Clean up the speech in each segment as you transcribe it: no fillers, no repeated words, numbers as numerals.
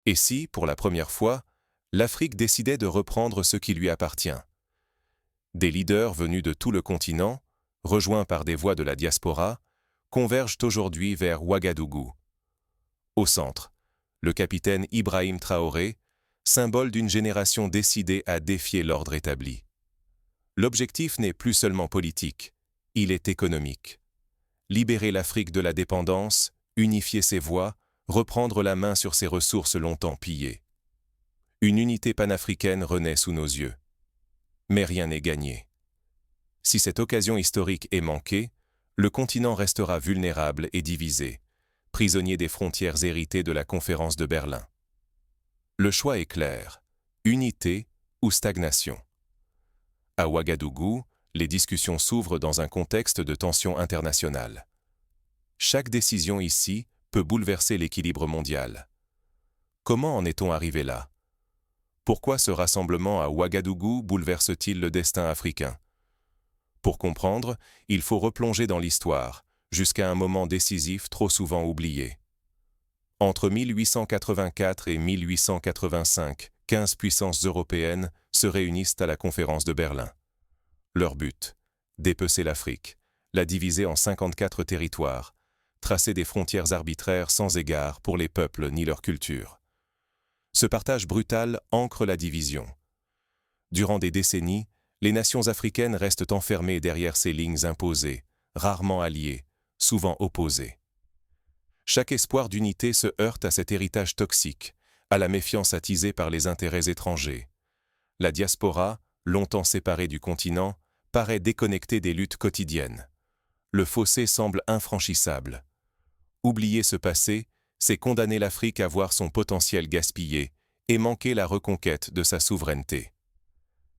Et si, pour la première fois, l'Afrique décidait de reprendre ce qui lui appartient? Des leaders venus de tout le continent, rejoints par des voix de la diaspora, convergent aujourd'hui vers Ouagadougou. Au centre, le capitaine Ibrahim Traoré, symbole d'une génération décidée à défier l'ordre établi. L'objectif n'est plus seulement politique, il est économique. Libérer l'Afrique de la dépendance, unifier ses voix, reprendre la main sur ses ressources longtemps pillées. Une unité panafricaine renaît sous nos yeux. Mais rien n'est gagné. Si cette occasion historique est manquée, le continent restera vulnérable et divisé, prisonnier des frontières héritées de la conférence de Berlin. Le choix est clair, unité ou stagnation. À Ouagadougou, les discussions s'ouvrent dans un contexte de tension internationale. Chaque décision ici peut bouleverser l'équilibre mondial. Comment en est-on arrivé là? Pourquoi ce rassemblement à Ouagadougou bouleverse-t-il le destin africain? Pour comprendre, il faut replonger dans l'histoire, jusqu'à un moment décisif trop souvent oublié. Entre 1884 et 1885, 15 puissances européennes se réunissent à la conférence de Berlin. Leur but, dépecer l'Afrique, la diviser en 54 territoires, tracer des frontières arbitraires sans égard pour les peuples ni leur culture. Ce partage brutal ancre la division. Durant des décennies, les nations africaines restent enfermées derrière ces lignes imposées, rarement alliées, souvent opposées. Chaque espoir d'unité se heurte à cet héritage toxique, à la méfiance attisée par les intérêts étrangers. La diaspora, longtemps séparée du continent, paraît déconnectée des luttes quotidiennes. Le fossé semble infranchissable. Oublier ce passé, c'est condamner l'Afrique à voir son potentiel gaspillé et manquer la reconquête de sa souveraineté.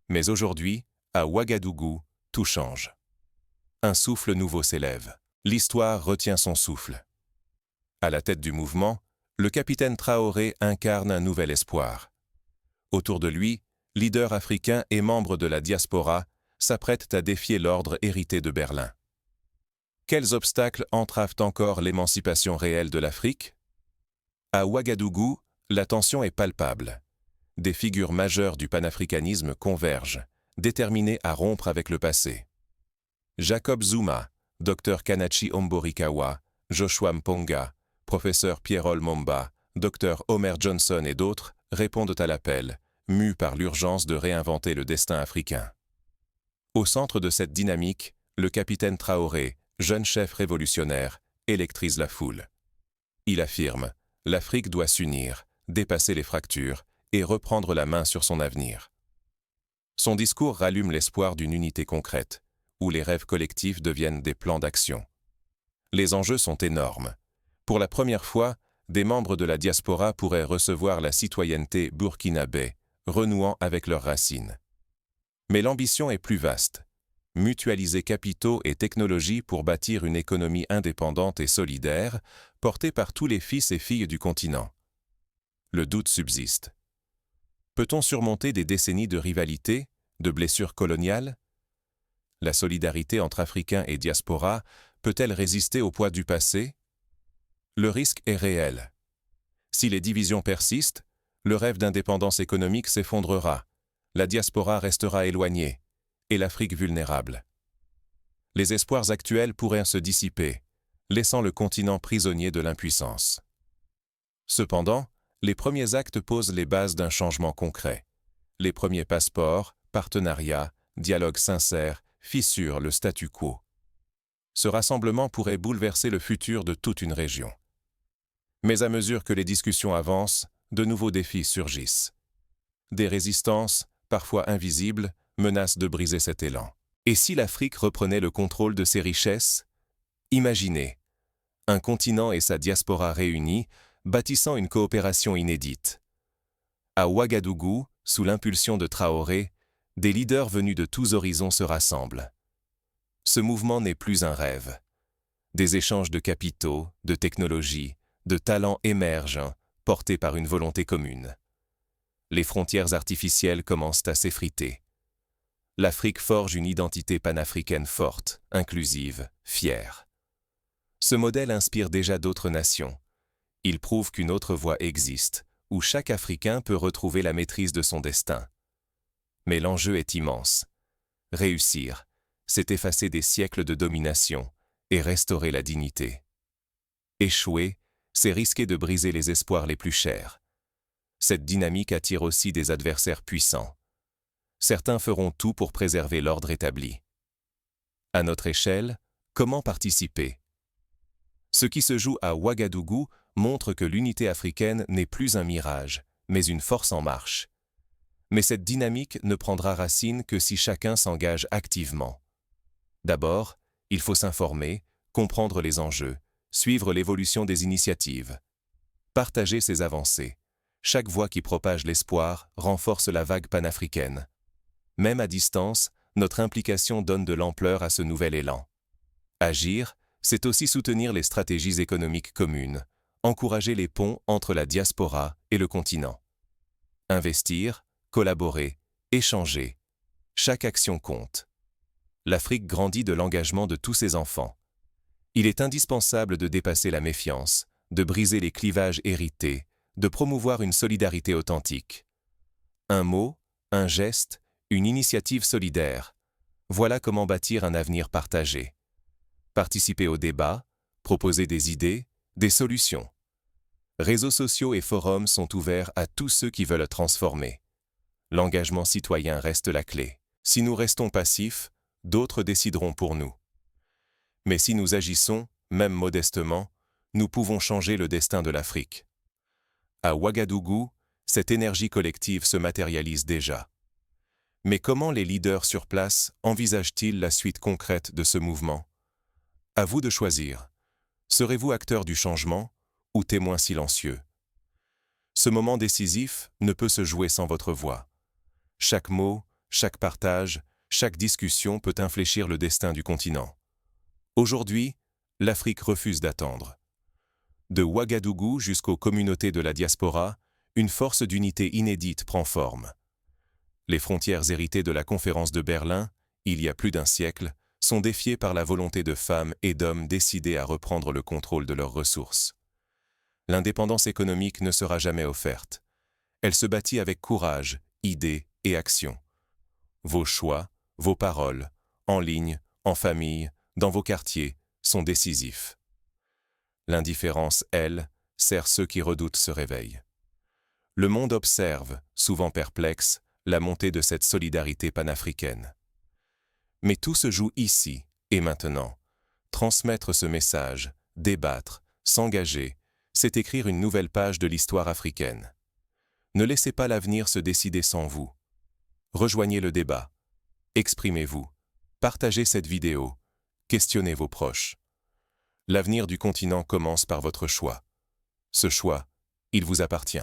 Mais aujourd'hui, à Ouagadougou, tout change. Un souffle nouveau s'élève. L'histoire retient son souffle. À la tête du mouvement, le capitaine Traoré incarne un nouvel espoir. Autour de lui, leaders africains et membres de la diaspora s'apprêtent à défier l'ordre hérité de Berlin. Quels obstacles entravent encore l'émancipation réelle de l'Afrique? À Ouagadougou, la tension est palpable. Des figures majeures du panafricanisme convergent, déterminées à rompre avec le passé. Jacob Zuma, Dr Kanachi Omborikawa, Joshua Mponga, Professeur Pierrol Momba, Dr Homer Johnson et d'autres répondent à l'appel, mus par l'urgence de réinventer le destin africain. Au centre de cette dynamique, le capitaine Traoré, jeune chef révolutionnaire, électrise la foule. Il affirme « L'Afrique doit s'unir, dépasser les fractures et reprendre la main sur son avenir ». Son discours rallume l'espoir d'une unité concrète, où les rêves collectifs deviennent des plans d'action. Les enjeux sont énormes. Pour la première fois, des membres de la diaspora pourraient recevoir la citoyenneté burkinabé, renouant avec leurs racines. Mais l'ambition est plus vaste. Mutualiser capitaux et technologies pour bâtir une économie indépendante et solidaire, portée par tous les fils et filles du continent. Le doute subsiste. Peut-on surmonter des décennies de rivalité, de blessures coloniales? La solidarité entre Africains et diaspora peut-elle résister au poids du passé? Le risque est réel. Si les divisions persistent, le rêve d'indépendance économique s'effondrera, la diaspora restera éloignée, et l'Afrique vulnérable. Les espoirs actuels pourraient se dissiper, laissant le continent prisonnier de l'impuissance. Cependant, les premiers actes posent les bases d'un changement concret. Les premiers passeports, partenariats, dialogues sincères fissurent le statu quo. Ce rassemblement pourrait bouleverser le futur de toute une région. Mais à mesure que les discussions avancent, de nouveaux défis surgissent. Des résistances, parfois invisibles, menacent de briser cet élan. Et si l'Afrique reprenait le contrôle de ses richesses? Imaginez, un continent et sa diaspora réunis, bâtissant une coopération inédite. À Ouagadougou, sous l'impulsion de Traoré, des leaders venus de tous horizons se rassemblent. Ce mouvement n'est plus un rêve. Des échanges de capitaux, de technologies, de talents émergent, portés par une volonté commune. Les frontières artificielles commencent à s'effriter. L'Afrique forge une identité panafricaine forte, inclusive, fière. Ce modèle inspire déjà d'autres nations. Il prouve qu'une autre voie existe, où chaque Africain peut retrouver la maîtrise de son destin. Mais l'enjeu est immense. Réussir, c'est effacer des siècles de domination et restaurer la dignité. Échouer, c'est risquer de briser les espoirs les plus chers. Cette dynamique attire aussi des adversaires puissants. Certains feront tout pour préserver l'ordre établi. À notre échelle, comment participer? Ce qui se joue à Ouagadougou montre que l'unité africaine n'est plus un mirage, mais une force en marche. Mais cette dynamique ne prendra racine que si chacun s'engage activement. D'abord, il faut s'informer, comprendre les enjeux, suivre l'évolution des initiatives. Partager ses avancées. Chaque voix qui propage l'espoir renforce la vague panafricaine. Même à distance, notre implication donne de l'ampleur à ce nouvel élan. Agir, c'est aussi soutenir les stratégies économiques communes, encourager les ponts entre la diaspora et le continent. Investir, collaborer, échanger. Chaque action compte. L'Afrique grandit de l'engagement de tous ses enfants. Il est indispensable de dépasser la méfiance, de briser les clivages hérités, de promouvoir une solidarité authentique. Un mot, un geste, une initiative solidaire. Voilà comment bâtir un avenir partagé. Participer au débat, proposer des idées, des solutions. Réseaux sociaux et forums sont ouverts à tous ceux qui veulent transformer. L'engagement citoyen reste la clé. Si nous restons passifs, d'autres décideront pour nous. Mais si nous agissons, même modestement, nous pouvons changer le destin de l'Afrique. À Ouagadougou, cette énergie collective se matérialise déjà. Mais comment les leaders sur place envisagent-ils la suite concrète de ce mouvement? À vous de choisir. Serez-vous acteur du changement ou témoin silencieux? Ce moment décisif ne peut se jouer sans votre voix. Chaque mot, chaque partage, chaque discussion peut infléchir le destin du continent. Aujourd'hui, l'Afrique refuse d'attendre. De Ouagadougou jusqu'aux communautés de la diaspora, une force d'unité inédite prend forme. Les frontières héritées de la conférence de Berlin, il y a plus d'un siècle, sont défiées par la volonté de femmes et d'hommes décidés à reprendre le contrôle de leurs ressources. L'indépendance économique ne sera jamais offerte. Elle se bâtit avec courage, idées et action. Vos choix, vos paroles, en ligne, en famille, dans vos quartiers, sont décisifs. L'indifférence, elle, sert ceux qui redoutent ce réveil. Le monde observe, souvent perplexe, la montée de cette solidarité panafricaine. Mais tout se joue ici et maintenant. Transmettre ce message, débattre, s'engager, c'est écrire une nouvelle page de l'histoire africaine. Ne laissez pas l'avenir se décider sans vous. Rejoignez le débat. Exprimez-vous. Partagez cette vidéo. Questionnez vos proches. L'avenir du continent commence par votre choix. Ce choix, il vous appartient.